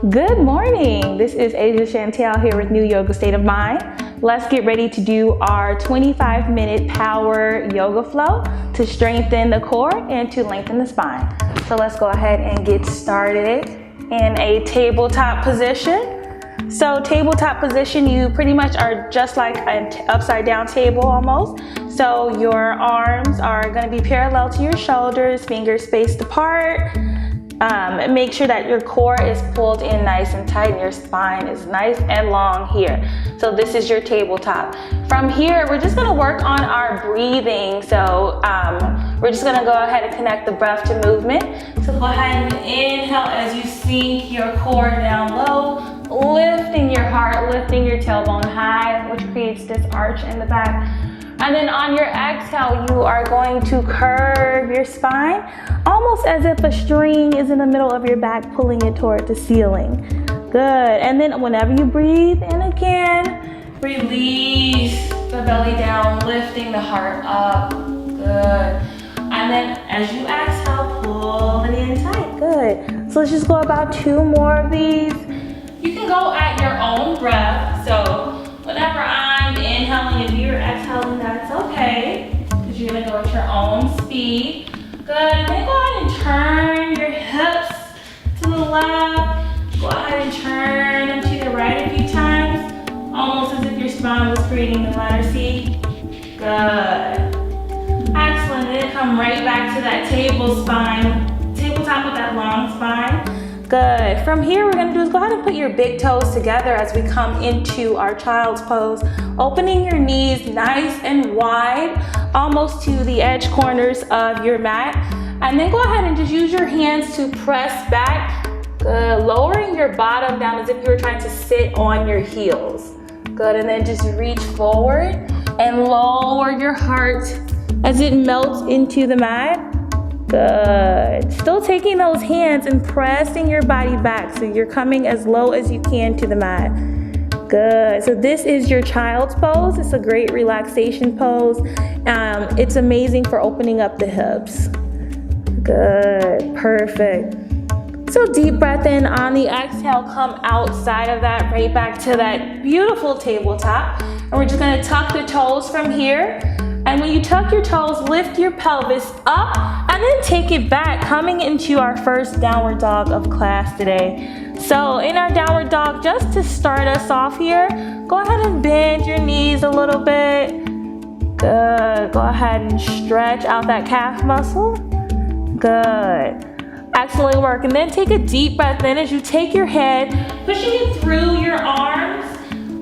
Good morning. This is Chantell here with New Yoga State of Mind. Let's get ready to do our 25-minute power yoga flow to strengthen the core and to lengthen the spine. So let's go ahead and get started in a tabletop position. So tabletop position, you pretty much are just like an upside down table almost. So your arms are going to be parallel to your shoulders, fingers spaced apart. Make sure that your core is pulled in nice and tight and your spine is nice and long here. So this is your tabletop. From here, we're just going to work on our breathing. So we're just going to go ahead and connect the breath to movement. So go ahead and inhale as you sink your core down low, lifting your heart, lifting your tailbone high, which creates this arch in the back. And then on your exhale, you are going to curve your spine, almost as if a string is in the middle of your back, pulling it toward the ceiling. Good. And then whenever you breathe in again, release the belly down, lifting the heart up. Good. And then as you exhale, pull it in tight. Good. So let's just go about 2 more of these. You can go at your own breath. So whenever I'm inhaling, if you're exhaling, that's okay, because you're going to go at your own speed. Good. And then go ahead and turn your hips to the left. Go ahead and turn them to the right a few times, almost as if your spine was creating the letter C. Good. Excellent. Then come right back to that tabletop with that long spine. Good. From here, we're going to do is go ahead and put your big toes together as we come into our child's pose. Opening your knees nice and wide, almost to the edge corners of your mat. And then go ahead and just use your hands to press back. Good. Lowering your bottom down as if you were trying to sit on your heels. Good. And then just reach forward and lower your heart as it melts into the mat. Good. Still taking those hands and pressing your body back so you're coming as low as you can to the mat. Good. So this is your child's pose. It's a great relaxation pose. It's amazing for opening up the hips. Good. Perfect. So deep breath in. On the exhale, come outside of that, right back to that beautiful tabletop. And we're just going to tuck the toes from here. And when you tuck your toes, lift your pelvis up and then take it back, coming into our first downward dog of class today. So in our downward dog, just to start us off here, go ahead and bend your knees a little bit. Good. Go ahead and stretch out that calf muscle. Good. Excellent work. And then take a deep breath in as you take your head, pushing it through your arms,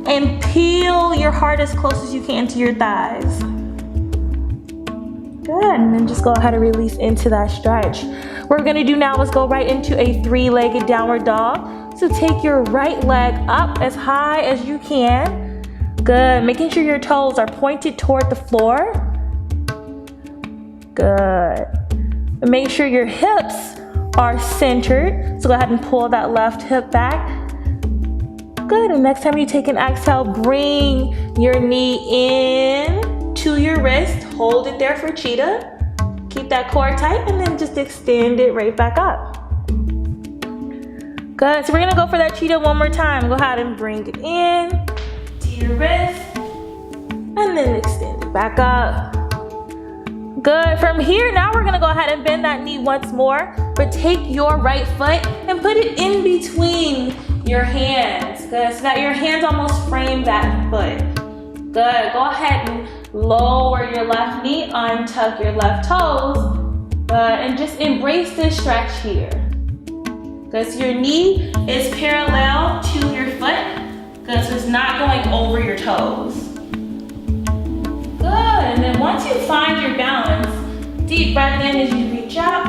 and peel your heart as close as you can to your thighs. Good, and then just go ahead and release into that stretch. What we're gonna do now is go right into a 3-legged downward dog. So take your right leg up as high as you can. Good, making sure your toes are pointed toward the floor. Good. And make sure your hips are centered. So go ahead and pull that left hip back. Good, and next time you take an exhale, bring your knee in to your wrist, hold it there for cheetah. Keep that core tight and then just extend it right back up. Good, so we're gonna go for that cheetah one more time. Go ahead and bring it in to your wrist and then extend it back up. Good, from here, now we're gonna go ahead and bend that knee once more, but take your right foot and put it in between your hands. Good, so that your hands almost frame that foot. Good, go ahead and lower your left knee, untuck your left toes, and just embrace this stretch here. Good, so your knee is parallel to your foot. Good, so it's not going over your toes. Good, and then once you find your balance, deep breath in as you reach out.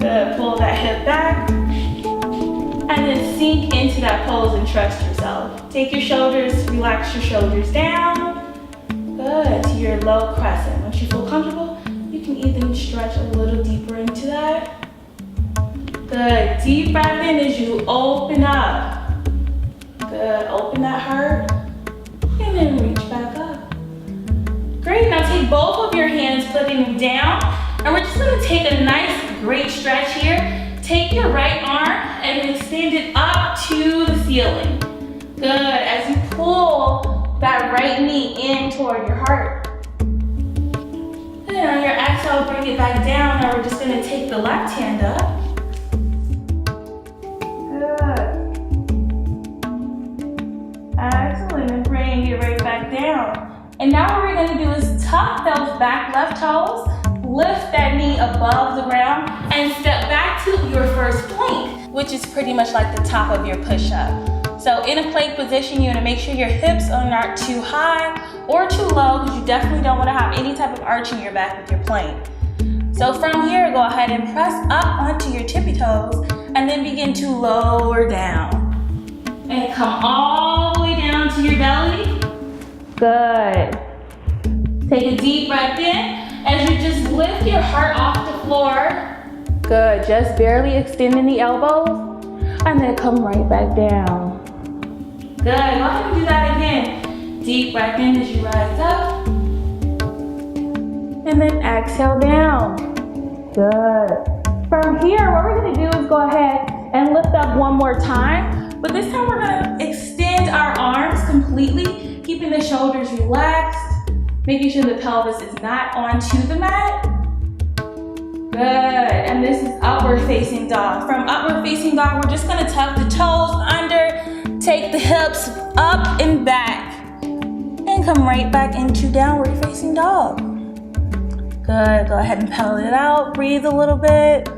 Good, pull that hip back. And then sink into that pose and trust yourself. Take your shoulders, relax your shoulders down. Good, to your low crescent. Once you feel comfortable, you can even stretch a little deeper into that. Good, deep breath in as you open up. Good, open that heart. And then reach back up. Great, now take both of your hands, put them down. And we're just gonna take a nice, great stretch here. Take your right arm and extend it up to the ceiling. Good, as you pull that right knee in toward your heart. And on your exhale, bring it back down. Now we're just gonna take the left hand up. Good. Excellent, and bring it right back down. And now what we're gonna do is tuck those back left toes, lift that knee above the ground, and step back to your first plank, which is pretty much like the top of your push-up. So in a plank position, you wanna make sure your hips are not too high or too low, because you definitely don't wanna have any type of arch in your back with your plank. So from here, go ahead and press up onto your tippy toes, and then begin to lower down. And come all the way down to your belly. Good. Take a deep breath in as you just lift your heart off the floor. Good, just barely extending the elbows, and then come right back down. Good, go ahead and do that again. Deep breath in as you rise up. And then exhale down. Good. From here, what we're gonna do is go ahead and lift up one more time, but this time we're gonna extend our arms completely, keeping the shoulders relaxed, making sure the pelvis is not onto the mat. Good, and this is upward facing dog. From upward facing dog, we're just gonna tuck the toes under, take the hips up and back, and come right back into downward facing dog. Good, go ahead and pedal it out, breathe a little bit,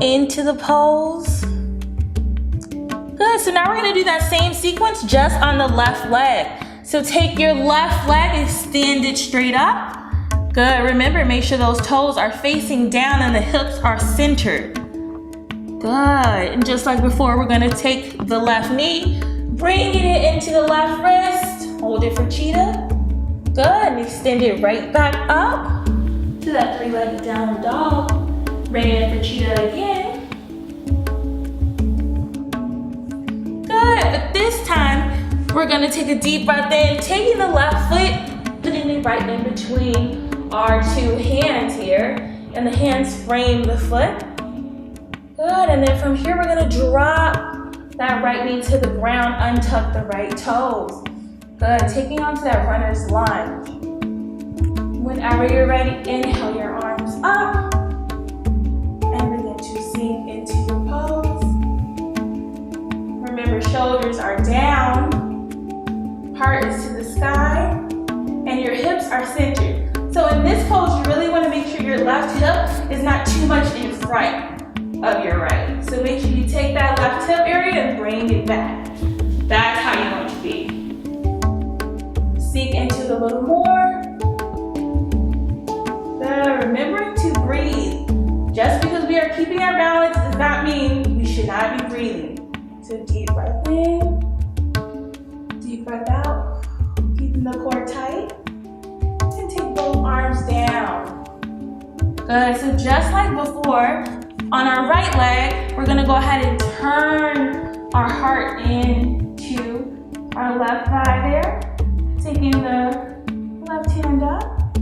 into the pose. Good, so now we're gonna do that same sequence just on the left leg. So take your left leg, extend it straight up. Good, remember, make sure those toes are facing down and the hips are centered. Good, and just like before, we're gonna take the left knee, bringing it into the left wrist, hold it for cheetah. Good, and extend it right back up to that three-legged downward dog. Bring it in for cheetah again. Good, but this time, we're gonna take a deep breath in, taking the left foot, putting it right in between our two hands here, and the hands frame the foot. Good, and then from here, we're gonna drop that right knee to the ground, untuck the right toes. Good, taking onto that runner's lunge. Whenever you're ready, inhale your arms up, and begin to sink into your pose. Remember, shoulders are down, heart is to the sky, and your hips are centered. So in this pose, you really want to make sure your left hip is not too much in front of your right. So make sure you take that left hip area and bring it back. That's how you want it to be. Sink into it a little more. Good. Remembering to breathe. Just because we are keeping our balance does not mean we should not be breathing. So deep breath in, deep breath out, keeping the core tight. Take both arms down. Good, so just like before, on our right leg, we're gonna go ahead and turn our heart into our left thigh there. Taking the left hand up.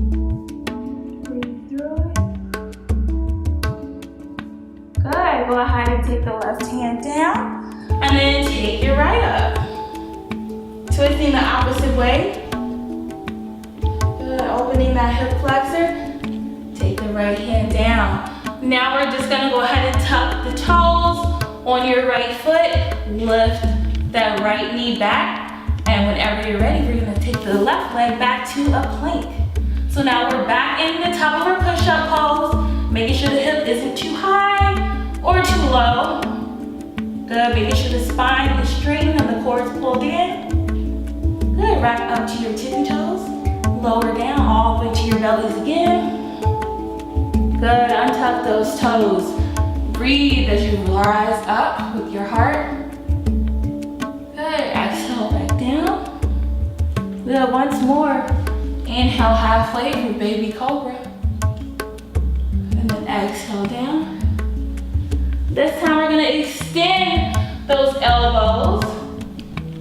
Breathe through it. Good, go ahead and take the left hand down, and then take your right up. Twisting the opposite way. Opening that hip flexor, take the right hand down. Now we're just gonna go ahead and tuck the toes on your right foot, lift that right knee back, and whenever you're ready, we're gonna take the left leg back to a plank. So now we're back in the top of our push-up pose, making sure the hip isn't too high or too low. Good, making sure the spine is straightened and the core is pulled in. Good, wrap up to your tippy toes. Lower down all the way to your bellies again. Good, untuck those toes. Breathe as you rise up with your heart. Good, exhale back down. Good, once more. Inhale halfway for baby cobra. And then exhale down. This time we're gonna extend those elbows.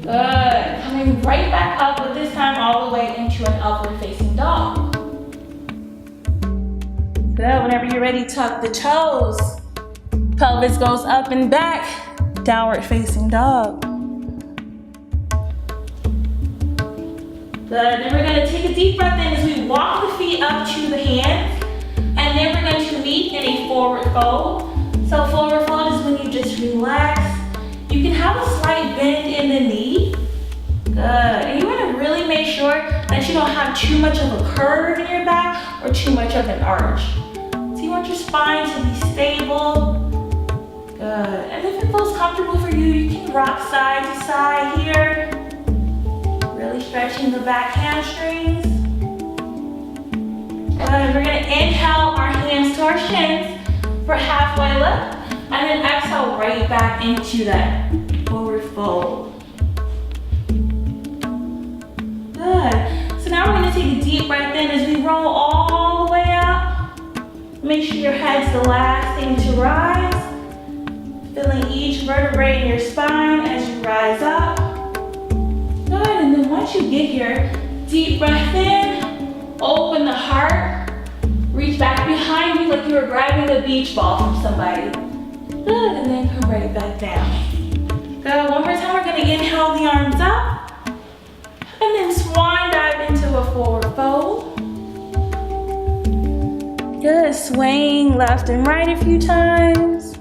Good, coming right back up, but this time all the way into an upward facing dog. Good, whenever you're ready, tuck the toes. Pelvis goes up and back, downward facing dog. Good, then we're gonna take a deep breath in as we walk the feet up to the hands, and then we're going to meet in a forward fold. So forward fold is when you just relax. You can have a slight bend in the knee. Good, and you wanna really make sure that you don't have too much of a curve in your back or too much of an arch. So you want your spine to be stable. Good, and if it feels comfortable for you, you can rock side to side here. Really stretching the back hamstrings. Good, we're gonna inhale our hands to our shins for halfway lift, and then exhale right back into that forward fold. Good, so now we're gonna take a deep breath in as we roll all the way up. Make sure your head's the last thing to rise. Feeling each vertebrae in your spine as you rise up. Good, and then once you get here, deep breath in, open the heart, reach back behind you like you were grabbing a beach ball from somebody. Good, and then come right back down. Good, one more time, we're gonna inhale the arms up, and then swan dive into a forward fold. Good, swaying left and right a few times.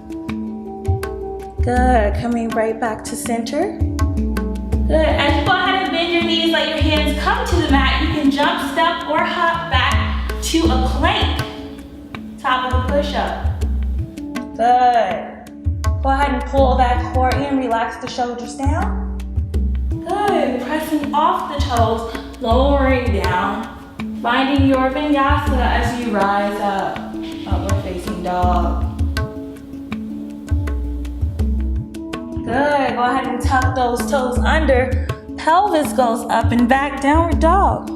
Good, coming right back to center. Good, as you go ahead and bend your knees, let your hands come to the mat. You can jump, step, or hop back to a plank. Top of the push-up. Good. Go ahead and pull that core in, relax the shoulders down. Good, pressing off the toes, lowering down. Finding your vinyasa as you rise up. Upward facing dog. Good, go ahead and tuck those toes under. Pelvis goes up and back, downward dog.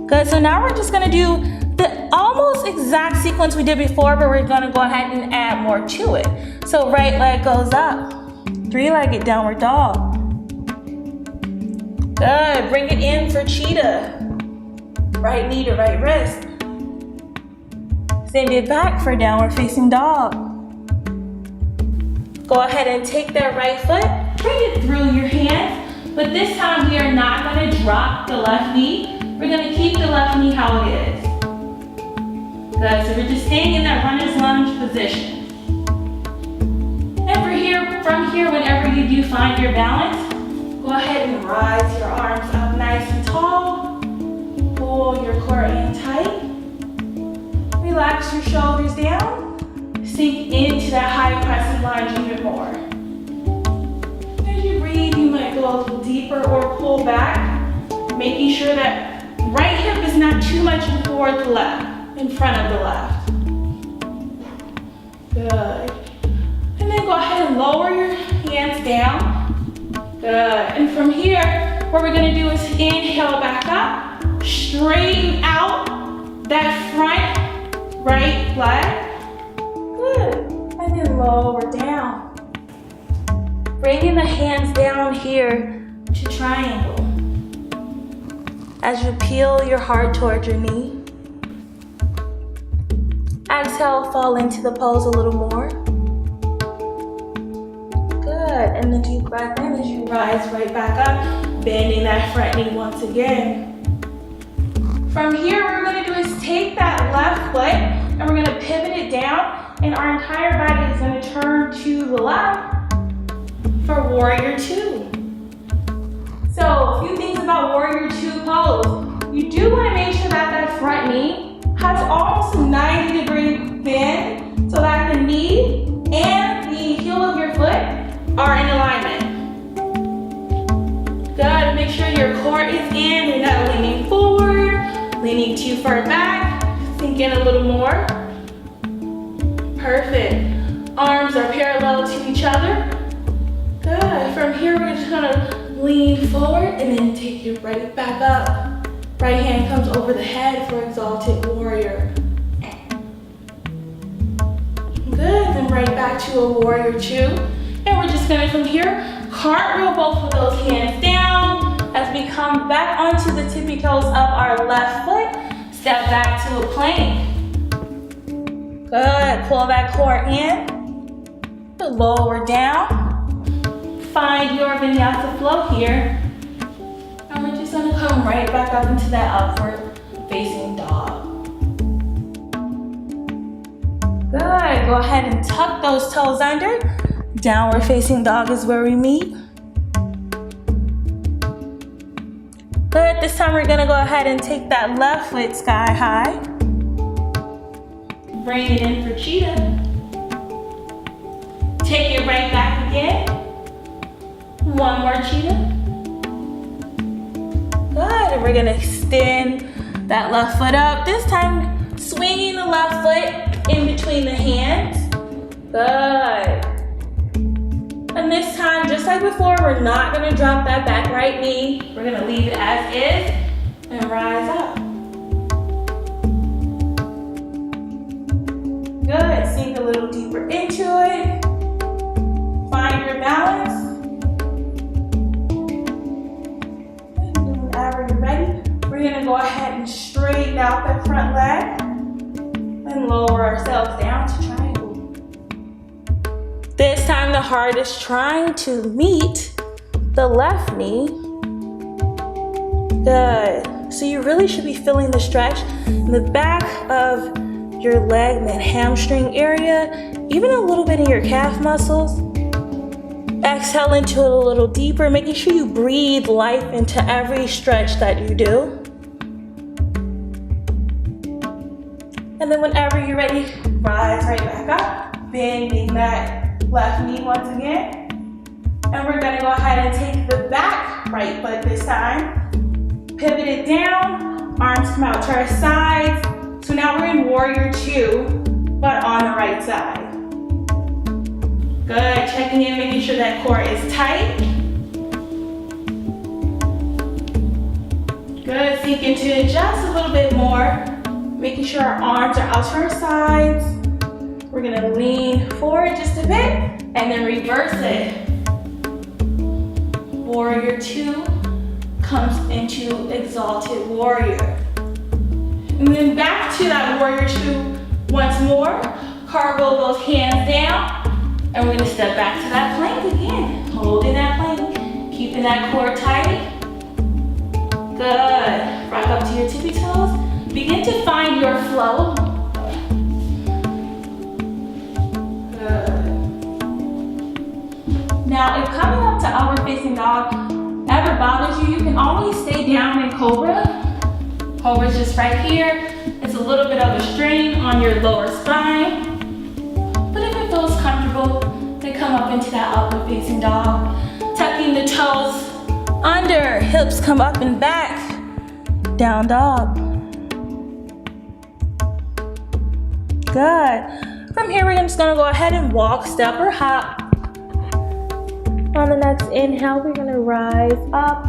Good, so now we're just gonna do the almost exact sequence we did before, but we're gonna go ahead and add more to it. So right leg goes up, three-legged downward dog. Good, bring it in for cheetah. Right knee to right wrist. Send it back for downward facing dog. Go ahead and take that right foot, bring it through your hands, but this time we are not gonna drop the left knee. We're gonna keep the left knee how it is. Good, so we're just staying in that runner's lunge position. And from here, whenever you do find your balance, go ahead and rise your arms up nice and tall. Pull your core in tight. Relax your shoulders down. Sink into that high crescent lunge even more. As you breathe, you might go a little deeper or pull back, making sure that right hip is not too much toward the left, in front of the left. Good. And then go ahead and lower your hands down. Good. And from here, what we're gonna do is inhale back up, straighten out that front right leg. Good, and then lower down. Bringing the hands down here to triangle. As you peel your heart towards your knee. Exhale, fall into the pose a little more. Good, and then deep breath in as you rise right back up, bending that front knee once again. From here, what we're gonna do is take that left foot and we're gonna pivot it down, and our entire body is gonna turn to the left for warrior two. So a few things about warrior two pose. You do wanna make sure that that front knee has almost a 90-degree bend so that the knee and the heel of your foot are in alignment. Good, make sure your core is in, you're not leaning forward, leaning too far back, sink in a little more. Perfect. Arms are parallel to each other. Good. From here, we're just gonna lean forward and then take it right back up. Right hand comes over the head for exalted warrior. Good. Then right back to a warrior two. And we're just gonna, from here, cartwheel both of those hands down as we come back onto the tippy toes of our left foot. Step back to a plank. Good, pull that core in. Lower down. Find your vinyasa flow here. And we're just gonna come right back up into that upward facing dog. Good, go ahead and tuck those toes under. Downward facing dog is where we meet. Good, this time we're gonna go ahead and take that left foot sky high. Bring it in for cheetah. Take it right back again. One more cheetah. Good, and we're gonna extend that left foot up. This time, swinging the left foot in between the hands. Good. And this time, just like before, we're not gonna drop that back right knee. We're gonna leave it as is and rise up. Good, sink a little deeper into it. Find your balance. And whenever you're ready, we're gonna go ahead and straighten out that front leg and lower ourselves down to triangle. This time the heart is trying to meet the left knee. Good. So you really should be feeling the stretch in the back of your leg, in that hamstring area, even a little bit in your calf muscles. Exhale into it a little deeper, making sure you breathe life into every stretch that you do. And then whenever you're ready, rise right back up, bending that left knee once again. And we're gonna go ahead and take the back right foot this time. Pivot it down, arms come out to our sides. So now we're in warrior two, but on the right side. Good, checking in, making sure that core is tight. Good, sink into it just a little bit more. Making sure our arms are out to our sides. We're gonna lean forward just a bit and then reverse it. Warrior two comes into exalted warrior. And then back to that warrior two once more. Cargo those hands down. And we're gonna step back to that plank again. Holding that plank, keeping that core tight. Good, rock up to your tippy toes. Begin to find your flow. Good. Now, if coming up to upward facing dog ever bothers you, you can always stay down in cobra. Cobra's just right here. It's a little bit of a strain on your lower spine. But if it feels comfortable, then come up into that upward facing dog. Tucking the toes under, hips come up and back. Down dog. Good. From here, we're just gonna go ahead and walk, step, or hop. On the next inhale, we're gonna rise up,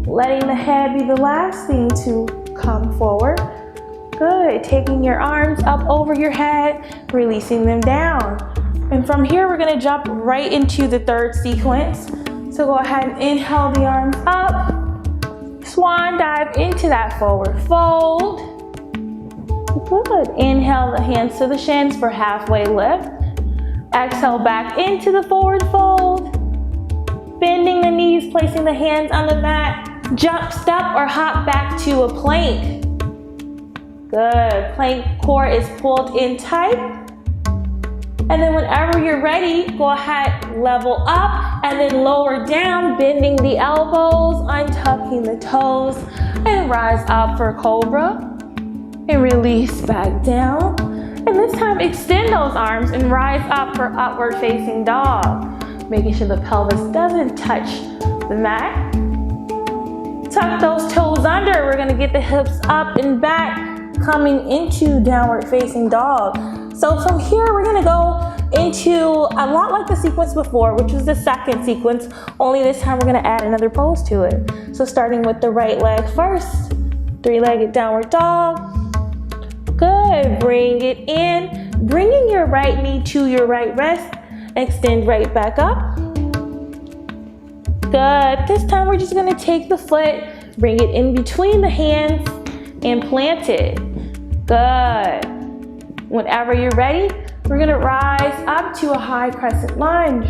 letting the head be the last thing to come forward. Good. Taking your arms up over your head, releasing them down. And from here, we're gonna jump right into the third sequence. So go ahead and inhale the arms up. Swan dive into that forward fold. Good. Inhale the hands to the shins for halfway lift. Exhale back into the forward fold. Bending the knees, placing the hands on the mat. Jump, step, or hop back to a plank. Good. Plank core is pulled in tight. And then whenever you're ready, go ahead, level up and then lower down, bending the elbows, untucking the toes, and rise up for cobra. And release back down. And this time, extend those arms and rise up for upward facing dog. Making sure the pelvis doesn't touch the mat. Tuck those toes under. We're gonna get the hips up and back, coming into downward facing dog. So from here, we're gonna go into a lot like the sequence before, which was the second sequence, only this time we're gonna add another pose to it. So starting with the right leg first, three-legged downward dog. Good, bring it in, bringing your right knee to your right wrist, extend right back up. Good, this time we're just gonna take the foot, bring it in between the hands, and plant it. Good. Whenever you're ready, We're gonna rise up to a high crescent lunge.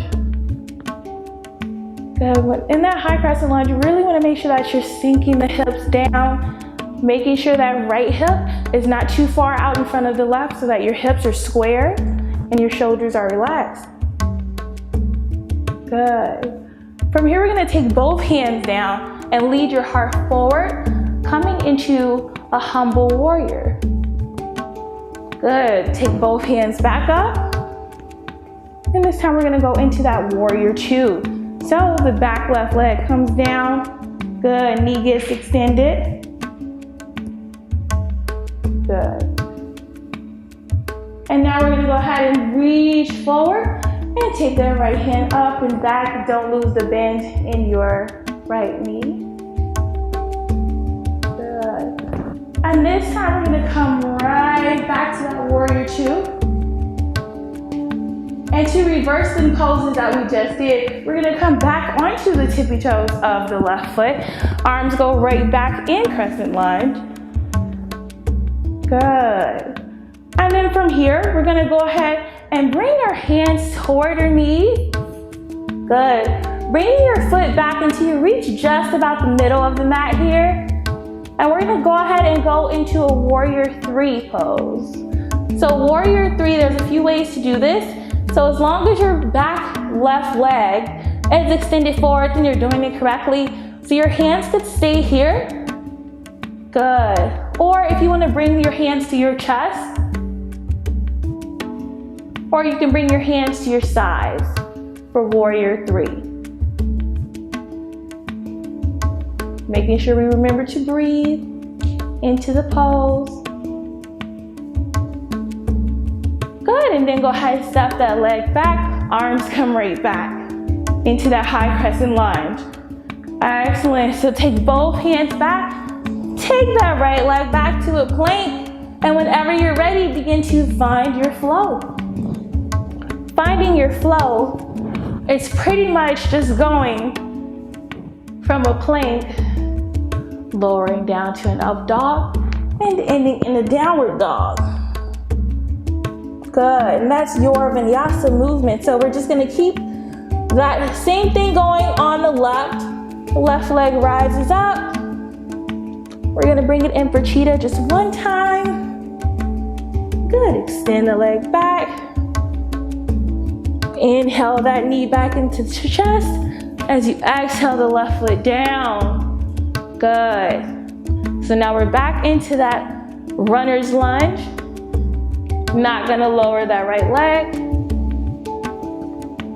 Good. In that high crescent lunge, you really wanna make sure that you're sinking the hips down, making sure that right hip is not too far out in front of the left so that your hips are square and your shoulders are relaxed. Good. From here, we're gonna take both hands down and lead your heart forward, coming into a humble warrior. Good. Take both hands back up. And this time we're gonna go into that warrior two. So the back left leg comes down. Good. Knee gets extended. Good. And now we're gonna go ahead and reach forward and take that right hand up and back. Don't lose the bend in your right knee. Good. And this time we're gonna come right back to that warrior two. And to reverse the poses that we just did, we're gonna come back onto the tippy toes of the left foot. Arms go right back in crescent lunge. Good. And then from here, we're gonna go ahead and bring our hands toward our knees. Good. Bring your foot back until you reach just about the middle of the mat here. And we're gonna go ahead and go into a warrior three pose. So warrior three, there's a few ways to do this. So as long as your back left leg is extended forward and you're doing it correctly, so your hands could stay here. Good. Or if you want to bring your hands to your chest, or you can bring your hands to your sides for warrior three. Making sure we remember to breathe into the pose. Good, and then go ahead and step that leg back. Arms come right back into that high crescent lunge. Excellent, so take both hands back. Take that right leg back to a plank. And whenever you're ready, begin to find your flow. Finding your flow is pretty much just going from a plank, lowering down to an up dog, and ending in a downward dog. Good, and that's your vinyasa movement. So we're just gonna keep that same thing going on the left. The left leg rises up. We're gonna bring it in for cheetah just one time. Good, extend the leg back. Inhale that knee back into the chest. As you exhale the left foot down. Good. So now we're back into that runner's lunge. Not gonna lower that right leg.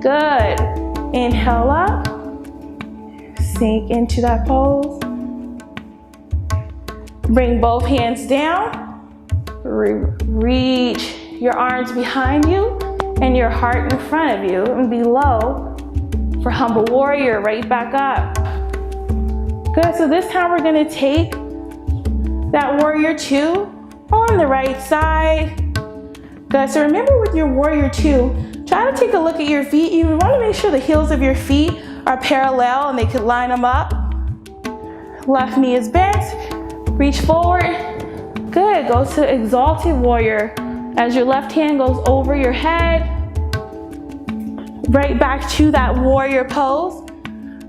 Good. Inhale up. Sink into that pose. Bring both hands down. Reach your arms behind you and your heart in front of you. And below for humble warrior, right back up. Good, so this time we're gonna take that warrior two on the right side. Good, so remember with your warrior two, try to take a look at your feet. You wanna make sure the heels of your feet are parallel and they could line them up. Left knee is bent, reach forward. Good, go to exalted warrior. As your left hand goes over your head, right back to that warrior pose.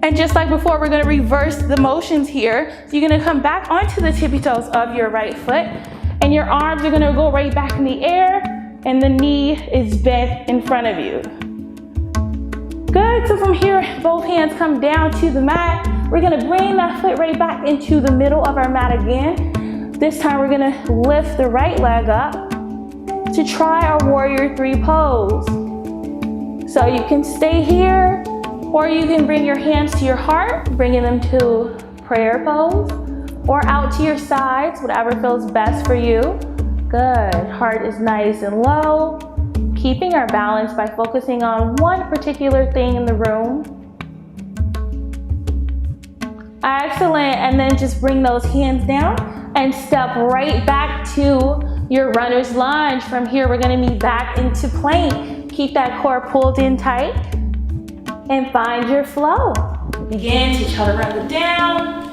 And just like before, we're gonna reverse the motions here. So you're gonna come back onto the tippy toes of your right foot, and your arms are gonna go right back in the air, and the knee is bent in front of you. Good, so from here, both hands come down to the mat. We're gonna bring that foot right back into the middle of our mat again. This time we're gonna lift the right leg up to try our warrior three pose. So you can stay here, or you can bring your hands to your heart, bringing them to prayer pose, or out to your sides, whatever feels best for you. Good, heart is nice and low. Keeping our balance by focusing on one particular thing in the room. Excellent, and then just bring those hands down and step right back to your runner's lunge. From here, we're gonna move back into plank. Keep that core pulled in tight and find your flow. Begin to chaturanga down.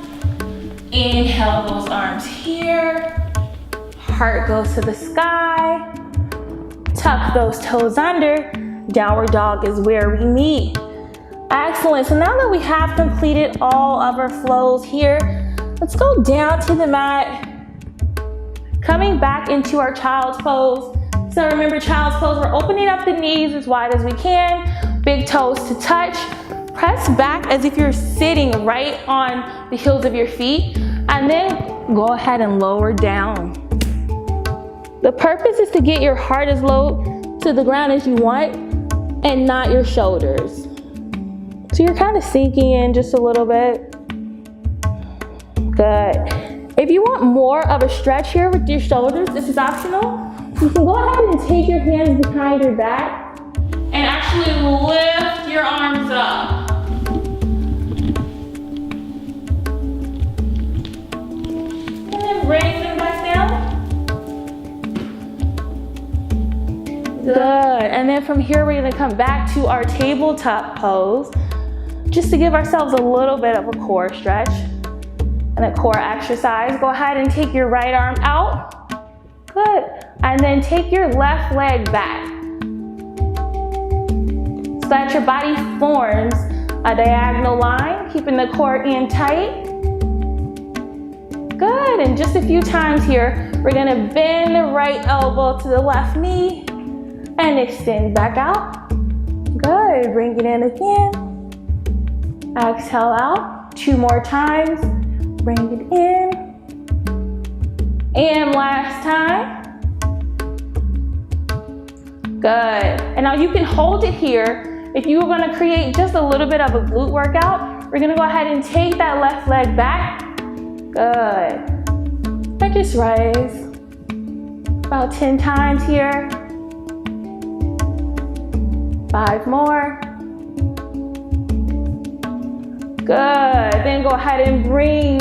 Inhale those arms here. Heart goes to the sky. Tuck those toes under. Downward dog is where we meet. Excellent. So now that we have completed all of our flows here, let's go down to the mat. Coming back into our child's pose. So remember, child's pose, we're opening up the knees as wide as we can. Big toes to touch. Press back as if you're sitting right on the heels of your feet. And then go ahead and lower down. The purpose is to get your heart as low to the ground as you want and not your shoulders. So you're kind of sinking in just a little bit. Good. If you want more of a stretch here with your shoulders, this is optional. You can go ahead and take your hands behind your back and actually lift your arms up. And then bring them back down. Good. And then from here, we're going to come back to our tabletop pose, just to give ourselves a little bit of a core stretch and a core exercise. Go ahead and take your right arm out. Good. And then take your left leg back so that your body forms a diagonal line, keeping the core in tight. Good. And just a few times here, we're going to bend the right elbow to the left knee and extend back out. Good. Bring it in again. Exhale out. 2 more times. Bring it in. And last time. Good. And now you can hold it here. If you were going to create just a little bit of a glute workout, we're going to go ahead and take that left leg back. Good. And just raise. About 10 times here. 5 more. Good. Then go ahead and bring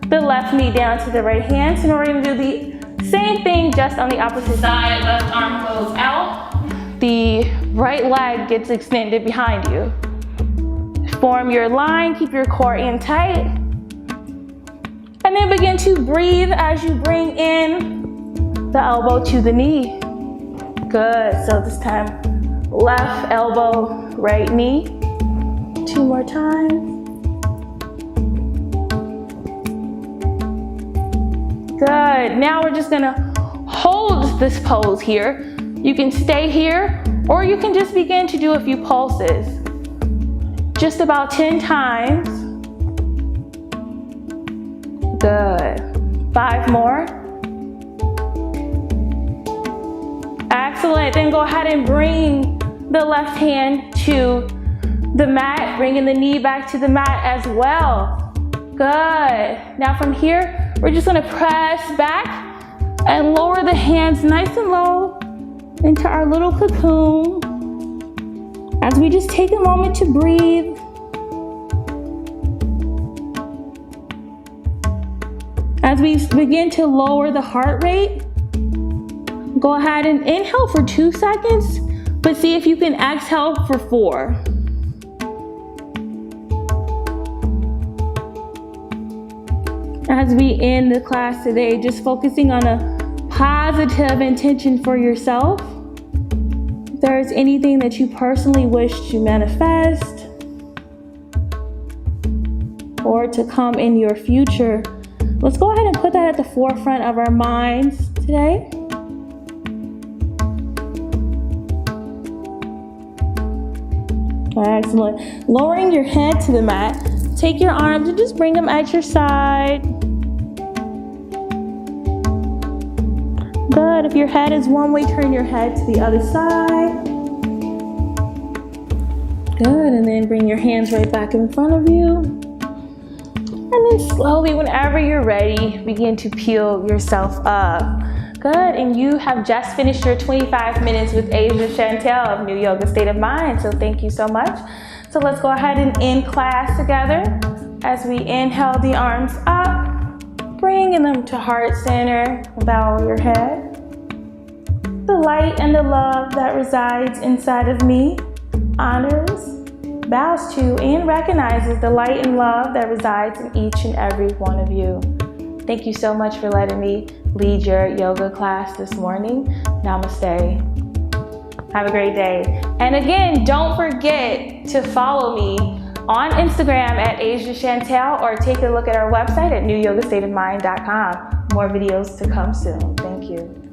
the left knee down to the right hand. So now we're going to do the same thing just on the opposite side. Left arm goes out. The right leg gets extended behind you. Form your line. Keep your core in tight. And then begin to breathe as you bring in the elbow to the knee. Good. So this time, left elbow, right knee. 2 more times. Good. Now we're just gonna hold this pose here. You can stay here, or you can just begin to do a few pulses. Just about 10 times. Good. 5 more. Excellent. Then go ahead and bring the left hand to the mat, bringing the knee back to the mat as well. Good. Now from here, we're just gonna press back and lower the hands nice and low into our little cocoon as we just take a moment to breathe. As we begin to lower the heart rate, go ahead and inhale for 2 seconds, but see if you can exhale for 4. As we end the class today, just focusing on a positive intention for yourself. If there is anything that you personally wish to manifest or to come in your future, let's go ahead and put that at the forefront of our minds today. Excellent. Lowering your head to the mat, take your arms and just bring them at your side. Good. If your head is one way, turn your head to the other side. Good. And then bring your hands right back in front of you. And then slowly, whenever you're ready, begin to peel yourself up. Good. And you have just finished your 25 minutes with Chantell of New Yoga State of Mind. So thank you so much. So let's go ahead and end class together. As we inhale the arms up, bringing them to heart center, bow your head. The light and the love that resides inside of me honors, bows to, and recognizes the light and love that resides in each and every one of you. Thank you so much for letting me lead your yoga class this morning. Namaste. Have a great day. And again, don't forget to follow me on Instagram at Asia Chantell, or take a look at our website at newyogastateofmind.com. More videos to come soon. Thank you.